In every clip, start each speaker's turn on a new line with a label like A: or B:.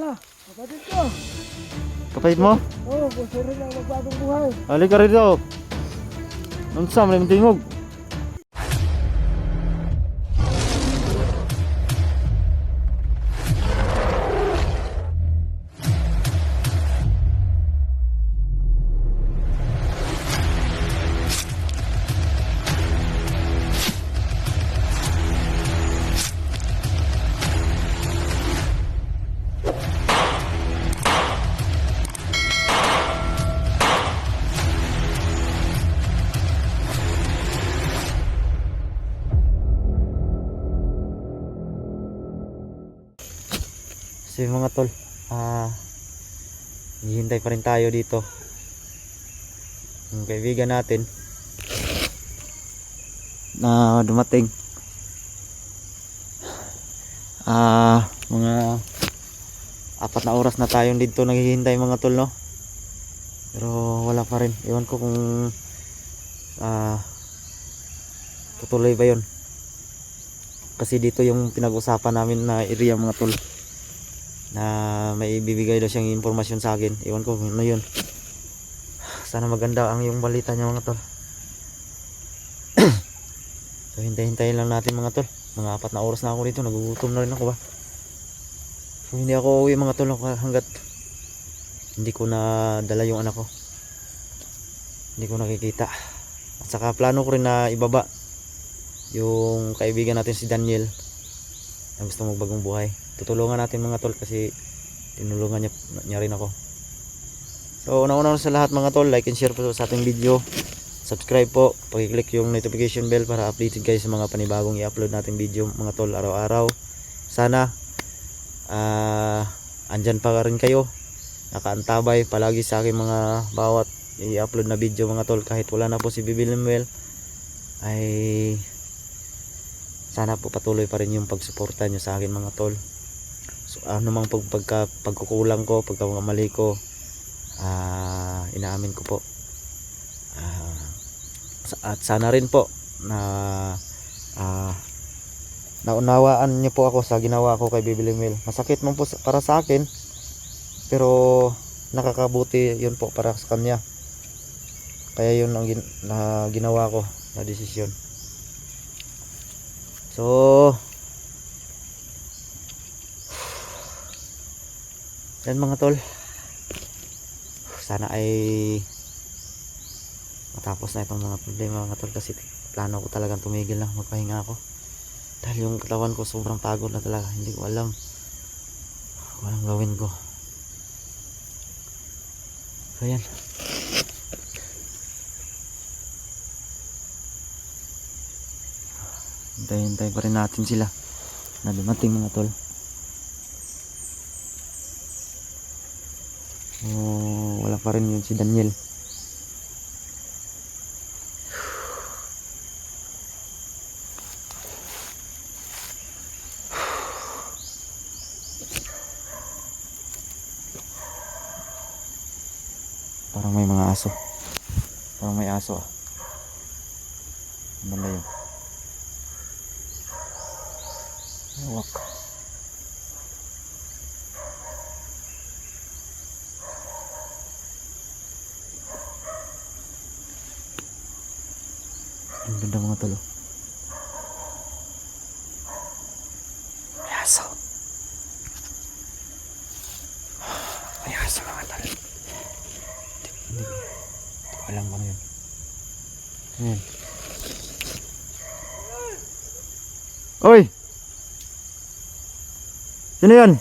A: Kapatid ko.
B: Kapatid mo?
A: Oo, gusto rin na magbagong buhay.
B: Halika rito. Unsa man imong tingog? So mga tol, hihintay pa rin tayo dito. Yung kaibigan natin na dumating. Mga 4 na oras na tayong dito naghihintay mga tol, no? Pero wala pa rin. Ewan ko kung tutuloy ba yun. Kasi dito yung pinag-usapan namin na area mga tol, na may ibibigay daw siyang informasyon sa akin. Iwan ko ano yun. Sana maganda ang yung balita niya mga tol. So hintay-hintayin lang natin mga tol. Mga 4 na oras na ako dito. Nagugutom na rin ako ba. So hindi ako uwi mga tol hanggat hindi ko na dala yung anak ko. Hindi ko nakikita. At saka plano ko rin na ibaba yung kaibigan natin si Daniel na gusto magbagong buhay. Tutulungan natin mga tol kasi tinulungan niya rin ako. So una-una sa lahat mga tol, like and share po sa ating video. Subscribe po, pag-click yung notification bell para updated kayo sa mga panibagong i-upload nating video mga tol araw-araw. Sana andyan pa rin kayo, nakaantabay palagi sa aking mga bawat i-upload na video mga tol. Kahit wala na po si Bibi Lemuel, ay sana po patuloy pa rin yung pagsuporta nyo sa akin mga tol. So ano mang pagkukulang ko, pagkakamali ko, inaamin ko po. At sana rin po na naunawaan niyo po ako sa ginawa ko kay Bibi Lemuel. Masakit man po para sa akin, pero nakakabuti yun po para sa kanya. Kaya yun ang ginawa ko na desisyon. So yan mga tol, sana ay matapos na itong mga problema mga tol, kasi plano ko talagang tumigil na, magpahinga ako dahil yung katawan ko sobrang pagod na talaga. Hindi ko alam kung anong gawin ko. So yan, hintay pa rin natin sila na dumating mga tol. Wala pa rin yun si Daniel. Parang may mga aso. Parang may aso. Ano na yun? Hawak. Ang ganda mga tolo. May aso. May aso mga tolo. Hindi ko alam ano yun. Ayan. Oy! Sino yun?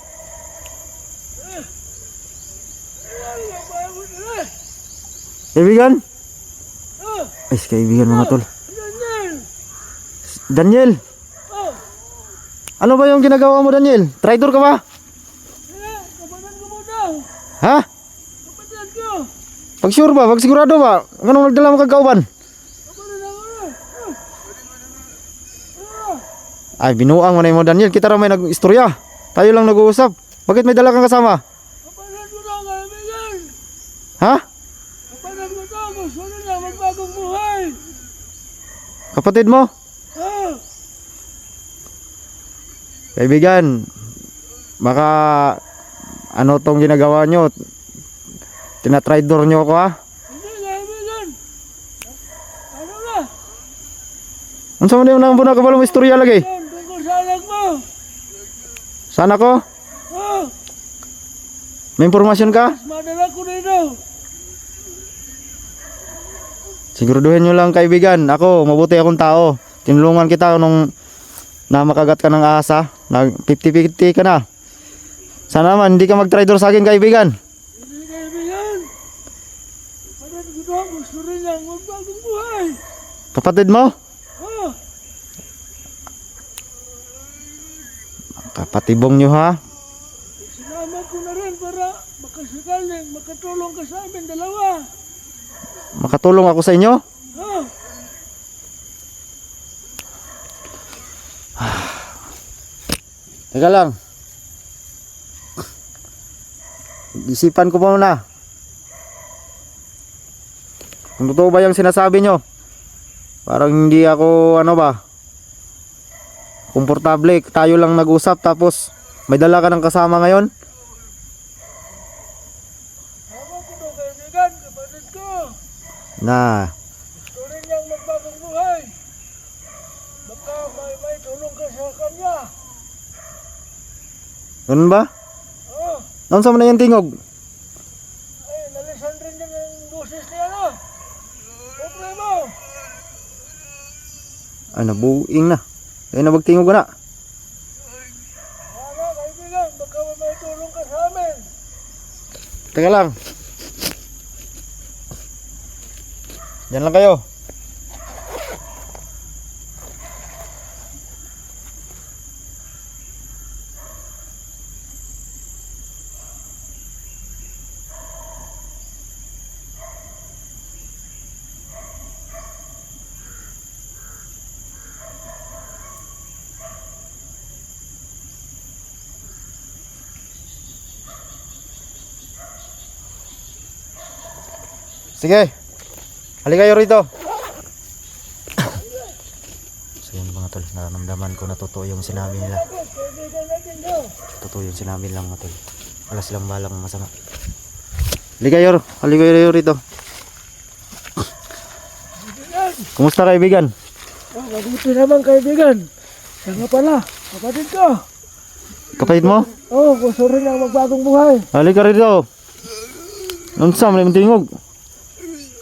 B: Kaibigan? Ay, si kaibigan mga tol. Daniel! Ano ba yung ginagawa mo, Daniel? Traitor ka ba?
A: Kapatid ko mo daw.
B: Ha?
A: Kapatid ko.
B: Pag sure ba? Pag sigurado ba? Anong nagdala mo kagauban?
A: Kapatid ako na.
B: Ay, binuang mo na mo, Daniel. Kita raw may nag-istorya. Tayo lang nag-uusap. Bakit may dala kang kasama?
A: Kapatid ko daw, kaibigan.
B: Ha?
A: Kapatid ko daw, gusto na magbagong buhay.
B: Kapatid mo? Kaibigan, baka Ano tong ginagawa nyo? Tinatraidor nyo ako ha?
A: Hindi, kaibigan. Ano na?
B: Ano sa mga nang buna ka balong istorya lagi?
A: Yan, tungkol sa anak mo.
B: Sana ko?
A: Oh,
B: May impormasyon ka?
A: madala ko dito.
B: Siguraduhin nyo lang kaibigan. Ako, mabuti akong tao. Tinulungan kita nung na makagat ka ng asa. Nag 50-50 ka na. Sana naman hindi ka mag-traidor sa akin kaibigan.
A: Hindi, kaibigan. Kapatid ko daw, gusto rin niyang magbagong buhay.
B: Kapatid mo?
A: Oh,
B: Kapatibong nyo ha?
A: sinama ko na rin para makasakaling makatulong ka sa amin dalawa.
B: Makatulong ako sa inyo?
A: Oh,
B: Teka lang. Isipan ko pa muna. Kung totoo ba yung sinasabi nyo? Parang hindi ako ano ba? Komportable. Tayo lang nag-usap tapos may dala ka ng kasama ngayon?
A: tama ko daw, kaibigan, kapatid ko.
B: Na,
A: Gusto rin niyang magbagong buhay. Baka may tulong ka sa kanya.
B: ganun ba?
A: Oh,
B: Noon sa na yung tingog?
A: ay, nalisan rin niya ng boses niya, no? Siyempre mo.
B: Ay, nabuing na. Ay, nabagtingog ko na.
A: Tama, kaibigan, baka may tulong ka sa amin.
B: Teka lang. Diyan lang kayo. Sige. Halika kayo rito. So yun mga tol, nararamdaman ko na totoo yung sinabi nila.
A: Kaibigan natin daw.
B: Totoo yung sinabi lang mga tol. Wala silang balang masama. Halika kayo rito.
A: Kaibigan.
B: Kumusta kaibigan?
A: Oh, mabuti naman, kaibigan. Siya nga pala, kapatid ko.
B: Kapatid mo?
A: Oh, gusto rin niyang magbagong buhay.
B: Halika rito. Nunsa, may tingog.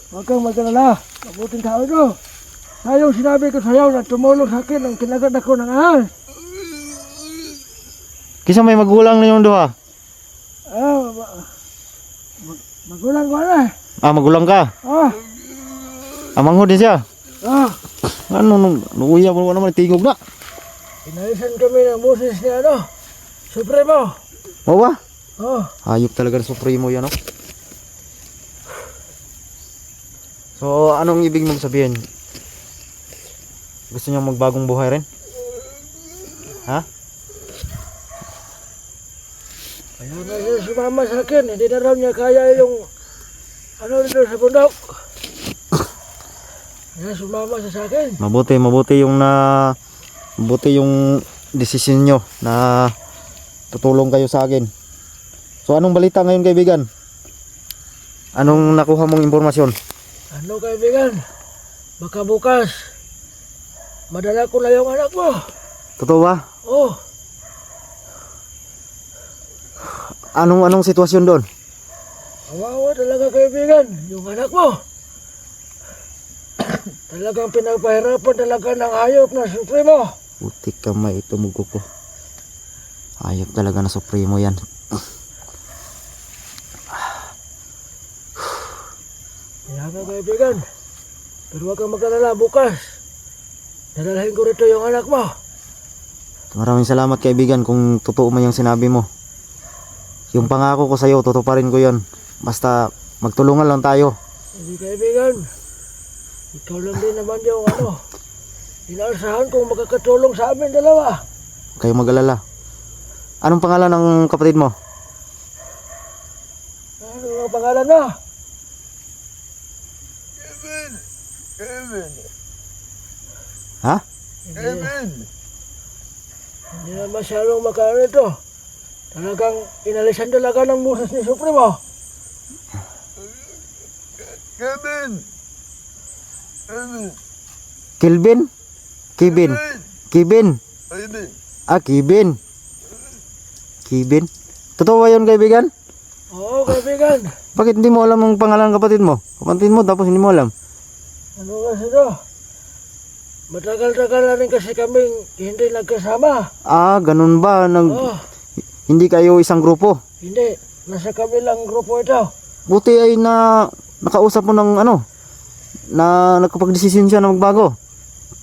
A: Huwag kang magkalala. Mabuting tao ito. Sayang sinabi ko sa'yo na tumulong sa akin ang kinagat ako ng ahal.
B: Kisa may magulang na yung duha.
A: Ah, magulang ko na.
B: Ah, magulang ka.
A: Ah,
B: Amangho din siya.
A: ah.
B: Ano, nuuya mo naman, tingog na.
A: Pinalisan kami ng boses ni ano, Supremo.
B: Oo ba?
A: Oh,
B: Hayop talaga ng Supremo yan, no? So, anong ibig mong sabihin? Gusto niyo magbagong buhay rin? Ha?
A: kaya nga siya sumama sa akin. Hindi na raw niya kaya yung ano dito sa bundok. Kaya sumama siya sa akin.
B: Mabuti yung desisyon nyo na tutulong kayo sa akin. So, anong balita ngayon kaibigan? Anong nakuha mong impormasyon?
A: Ano, kaibigan? Baka bukas madala ko na yung anak mo.
B: Totoo ba?
A: Oh,
B: Anong sitwasyon doon?
A: kawawa talaga, kaibigan. Yung anak mo. Talagang pinagpahirapan talaga ng hayop na Supremo.
B: Putik kamay ito mugo ko. Hayop talaga na Supremo yan.
A: Kaya nga, kaibigan. Pero huwag kang mag-alala, bukas dadalhin ko rito yung anak mo.
B: Maraming salamat kaibigan kung totoo man yung sinabi mo. Yung pangako ko sa'yo, tutuparin ko yon. Basta magtulungan lang tayo.
A: Hindi, kaibigan. Ikaw lang din naman yung ano, inaasahan kong makakatulong sa amin dalawa.
B: Kayo mag-alala. Anong pangalan ng kapatid mo?
A: Ano ang pangalan na?
C: Kevin.
B: Ha?
A: Hindi na masyadong makaano ito. Talagang inalisan talaga ng boses ni Supremo.
C: Kevin! Kevin!
B: Kelvin? Kevin? Kevin?
C: Kevin!
B: Ah, Kevin. Kevin? Totoo ba yun, kaibigan?
A: Oo, kaibigan.
B: Bakit hindi mo alam ang pangalan ng kapatid mo? Kapatid mo tapos hindi mo alam.
A: Ano kasi to? Matagal-tagal na rin kasi kaming hindi nagkasama.
B: Ah, ganun ba?
A: Oh,
B: Hindi kayo isang grupo?
A: hindi. Nasa kabilang grupo ito.
B: Buti ay nakausap mo ng ano, na nakapag-desisyon siya na magbago.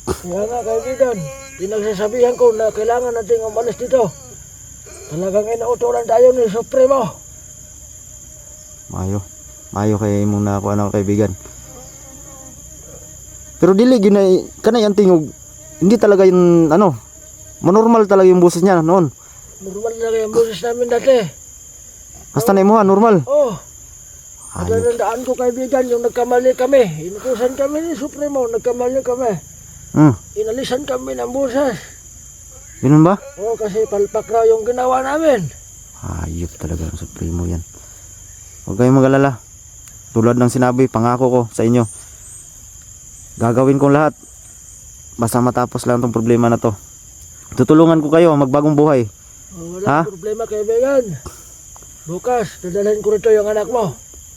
A: Kaya nga kaibigan, pinagsasabihan ko na kailangan nating umalis dito. Talagang inuutulan tayo ni Supremo.
B: Mayo kay mong nakuha ng kaibigan. Pero dili yun ay kanay ang tingog. Hindi talaga yung ano, manormal talaga yung boses niya noon.
A: Normal na yung boses namin dati.
B: Hasta na mo normal.
A: Oh,
B: Hayop.
A: natatandaan ko kaibigan yung nagkamali kami. Inutusan kami ni Supremo, nagkamali kami. Inalisan kami ng boses.
B: Ganun ba?
A: Oh, kasi palpak raw yung ginawa namin.
B: Hayop talaga ang Supremo yan. Huwag kayong mag-alala. Tulad ng sinabi, pangako ko sa inyo. Gagawin kong lahat. Basta matapos lang tong problema na to. Tutulungan ko kayo magbagong buhay.
A: Oh,
B: Ha?
A: walang problema kaibigan. Bukas, dadalhin ko rito yung anak mo.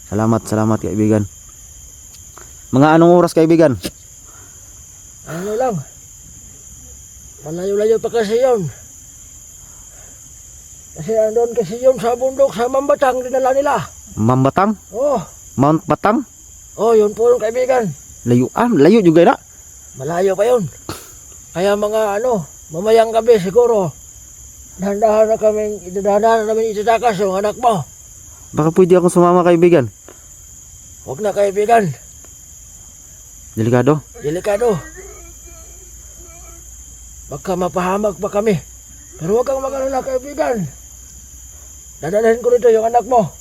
B: Salamat kaibigan. Mga anong oras kaibigan?
A: Ano lang. Malayo-layo pa kasi yun. Kasi andun kasi yun sa bundok sa Mambatang dinala nila.
B: Mambatang?
A: Oh,
B: Mount Batang?
A: oh yun po yung kaibigan.
B: Layo juga na.
A: Malayo pa yun. Kaya mga mamayang gabi siguro. Dahan-dahan na namin itatakas yung anak mo.
B: Baka pwede akong sumama kaibigan.
A: Huwag na kaibigan.
B: Delikado.
A: Delikado. Baka mapahamak pa kami. Pero huwag kang mag-alala kaibigan. Dadalhin ko rito yung anak mo.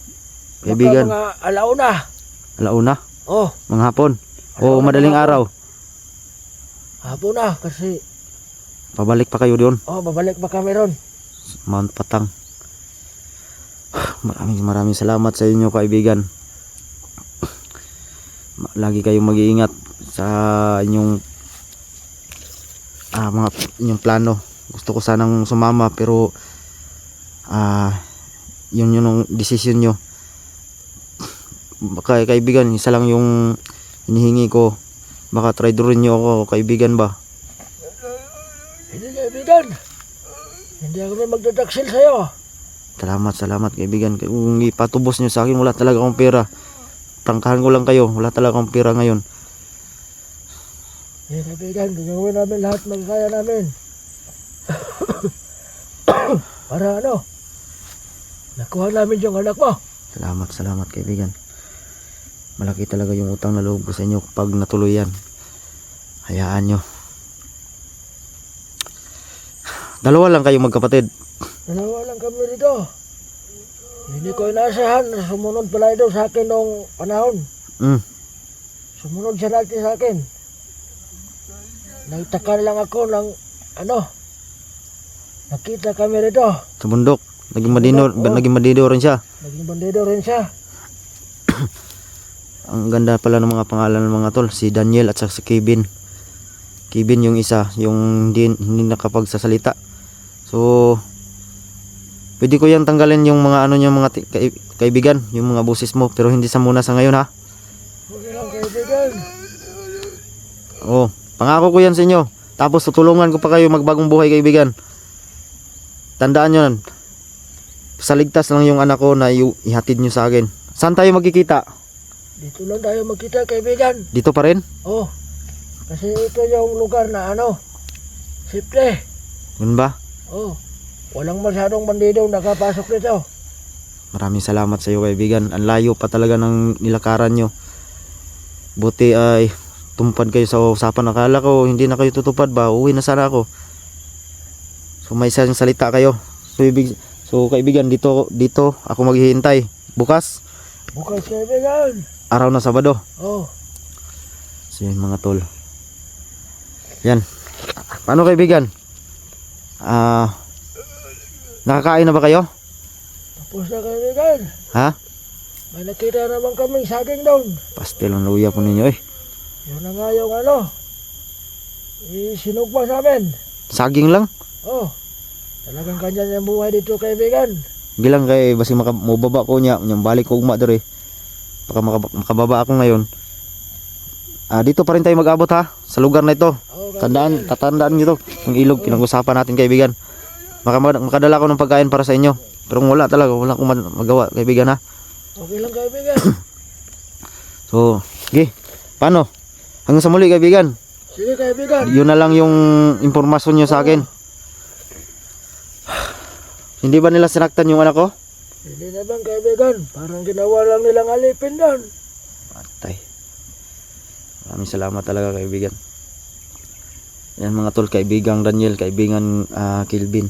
B: Kaibigan.
A: Baka mga alauna.
B: Alauna.
A: Oh,
B: Mga hapon. O
A: Alauna,
B: madaling
A: hapon.
B: araw.
A: hapon na kasi
B: Pabalik pa kayo doon.
A: babalik pa kami ron.
B: Mount Patang. Maraming salamat sa inyo kaibigan. Lagi kayong mag-iingat sa inyong inyong plano. Gusto ko sanang sumama pero yun yung decision nyo. Baka kaibigan, isa lang yung hinihingi ko. Baka try rin nyo ako kaibigan ba?
A: Hindi kaibigan. Hindi ako may magdadaksil sa'yo.
B: Salamat kaibigan. Kung ipatubos nyo sa akin, wala talaga akong pera. Prangkahan ko lang kayo, wala talaga akong pera ngayon.
A: Hindi kaibigan, gagawin namin lahat ng kaya namin. Para nakuha namin yung anak mo.
B: Salamat kaibigan. Malaki talaga yung utang na loob ko sa inyo pag natuloy yan. Hayaan nyo. Dalawa lang kayo magkapatid.
A: Dalawa lang kami rito. Hindi ko inaasahan na sumunod pala ito sa akin noong panahon. Sumunod siya dati sa akin. Nagtaka lang ako ng nakita kami rito.
B: Sa bundok. Naging madido rin siya.
A: Naging bandido rin siya.
B: Ang ganda pala ng mga pangalan ng mga tol. Si Daniel at si Kevin. Kevin yung isa. Yung hindi nakapagsasalita. So pwede ko yan tanggalin yung mga kaibigan. Yung mga boses mo. Pero hindi sa muna sa ngayon ha.
A: Okay lang kaibigan.
B: Oh, pangako ko yan sa inyo. Tapos tutulungan ko pa kayo magbagong buhay kaibigan. Tandaan nyo yan. Sa ligtas lang yung anak ko na ihatid nyo sa akin. Saan tayo magkikita?
A: Dito lang tayo magkita kaibigan.
B: Dito pa rin?
A: Oh, kasi ito yung lugar na simple.
B: Yun ba?
A: Oh, walang masyadong bandido nakapasok dito.
B: Maraming salamat sa iyo kaibigan. Ang layo pa talaga ng nilakaran nyo. Buti ay tumpad kayo sa usapan. Akala ko hindi na kayo tutupad ba? Uwi na sana ako. So may isang salita kayo. So kaibigan, dito ako maghihintay. Bukas,
A: Bukas kaibigan.
B: araw na Sabado.
A: Oh,
B: So yun mga tol. Yan. Paano kaibigan? Nakakain na ba kayo?
A: Tapos na kaibigan.
B: Ha?
A: May nakita naman kaming saging doon.
B: Pastel ang luya po ninyo eh.
A: Yun na nga yung ano. Isinugpa sa amin.
B: Saging lang.
A: Oh. Talagang kanya yung buhay dito kaibigan.
B: Gilang kay basi mababa ko niya, yung balik ko ugma dere. Baka makababa ako ngayon. Dito pa rin tayo mag-abot ha, sa lugar na ito.
A: Oh, kaibigan.
B: Tatandaan niyo to, yung ilog pinag-usapan natin kaibigan. Makadala ko ng pagkain para sa inyo. Pero kung wala talaga, wala akong magawa kaibigan ha.
A: Okay lang kaibigan.
B: So, okay. Paano? Hanggang sa muli kaibigan.
A: Sige kaibigan.
B: Yun na lang yung impormasyon nyo sa akin. Hindi ba nila sinaktan yung anak ko?
A: Hindi naman kaibigan. Parang ginawa lang nilang alipin doon.
B: Patay. Maraming salamat talaga kaibigan. Yan mga tol, kaibigang Daniel, kaibigan Kevin.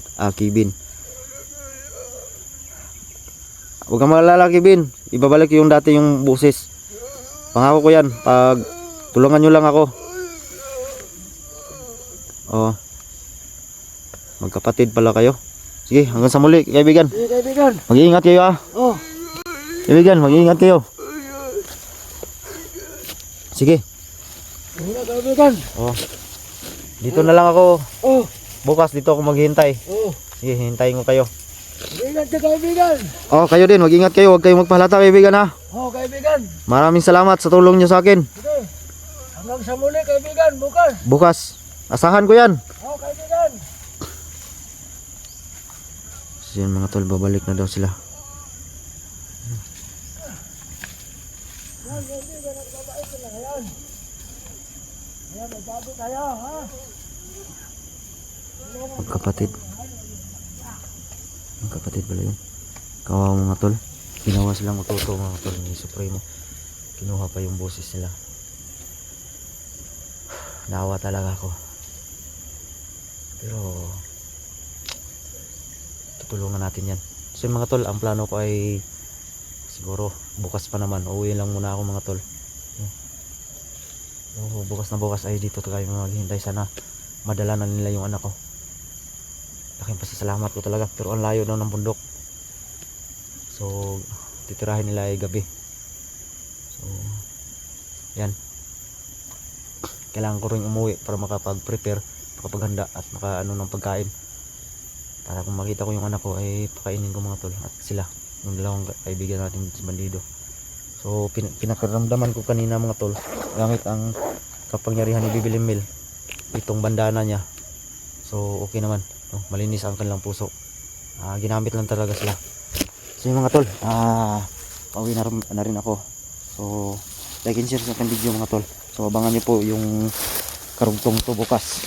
B: Huwag kang magalala Kevin. Ibabalik yung dati yung buses. Pangako ko yan. Pag tulungan nyo lang ako. Oh. Magkapatid pala kayo. Sige, hanggang sa muli kaibigan.
A: Sige kaibigan.
B: Mag-iingat kayo ah.
A: Oh.
B: Kaibigan, mag-iingat kayo. Sige.
A: Sige na kaibigan.
B: Oh. Dito na lang ako.
A: Oh.
B: Bukas dito ako maghihintay.
A: Oh.
B: Sige, hintayin ko kayo.
A: Ingat ka kaibigan.
B: Oh, kayo din, mag-ingat kayo. Huwag kayong magpahalata kaibigan ha.
A: Oh kaibigan.
B: Maraming salamat sa tulong nyo sa akin.
A: Sige. Hanggang sa muli kaibigan. Bukas.
B: Bukas. Asahan ko yan.
A: Oh kaibigan.
B: So yan mga tol, babalik na daw sila.
A: Yan kaibigan. Nagbabait ka na ngayon. Ayan, magbago tayo ha.
B: Magkapatid. Magkapatid pala yun. Kawawa mga tol. Ginawa silang utoto mga tol ni Supremo. Kinuha pa yung boses nila. Naawa talaga ako. Pero tutulungan natin yan. So mga tol, ang plano ko ay siguro bukas pa naman. Uuwi lang muna ako mga tol. So, bukas na bukas ay dito tayo maghihintay. Sana madala na nila yung anak ko. Laking pasasalamat ko talaga. Pero ang layo daw ng bundok. So titirahin nila ay gabi. So yan. Kailangan ko rin umuwi para makapag-prepare, makapaghanda at makaano ng pagkain. Para kung makita ko yung anak ko ay pakainin ko mga tol. At sila, yung dalawang kaibigan natin si Bandido. So pinakaramdaman ko kanina mga tol, gamit ang kapangyarihan ni Bibi Limil, itong bandana niya. So okay naman, no? Malinis ang kanilang puso. Ginamit lang talaga sila. So yung mga tol, pauwi na rin ako. So like and share sa aking video mga tol. So abangan niyo po yung karugtong to bukas.